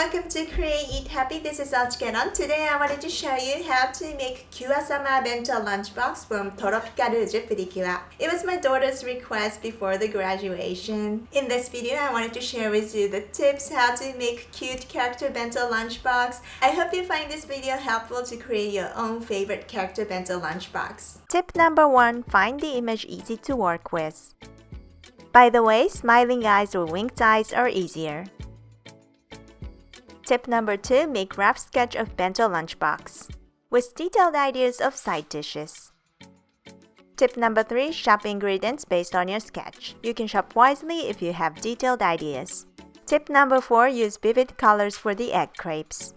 welcome to Create Eat Happy. This is OCHIKERON. Today I wanted to show you how to make Kyaraben Bento lunchbox from Tropical-Rouge pedicure. It was my daughter's request before the graduation. In this video, I wanted to share with you the tips how to make cute character bento lunchbox. I hope you find this video helpful to create your own favorite character bento lunchbox. Tip number 1, find the image easy to work with. By the way, smiling eyes or winked eyes are easier. Tip number 2, make rough sketch of bento lunchbox with detailed ideas of side dishes. Tip number 3, shop ingredients based on your sketch. You can shop wisely if you have detailed ideas. Tip number 4, use vivid colors for the egg crepes.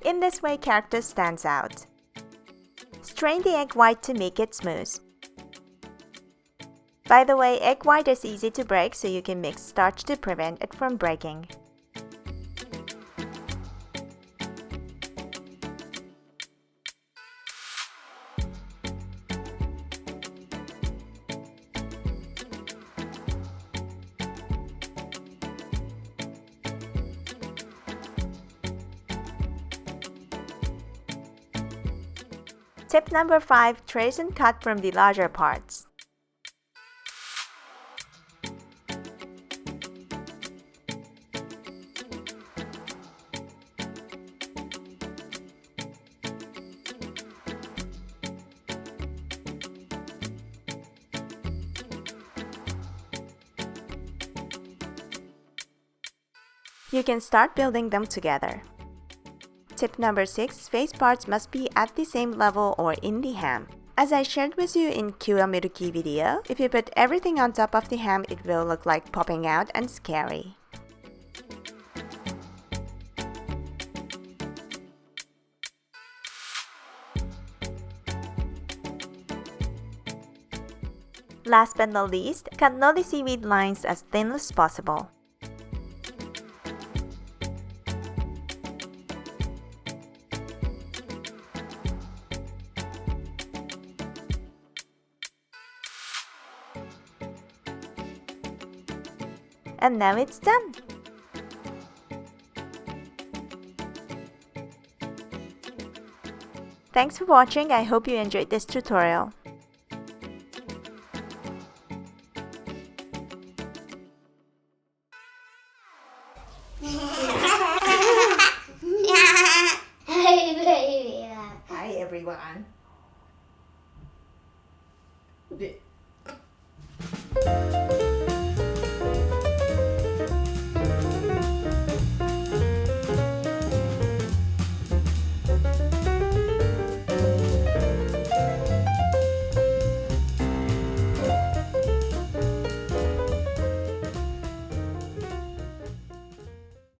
In this way, character stands out. Strain the egg white to make it smooth. By the way, egg white is easy to break, so you can mix starch to prevent it from breaking. Tip number 5, trace and cut from the larger parts. You can start building them together. Tip number 6, face parts must be at the same level or in the ham. As I shared with you in Kyaraben video, if you put everything on top of the ham, it will look like popping out and scary. Last but not least, cut all the seaweed lines as thin as possible. And now it's done! Thanks for watching. I hope you enjoyed this tutorial. Hi everyone.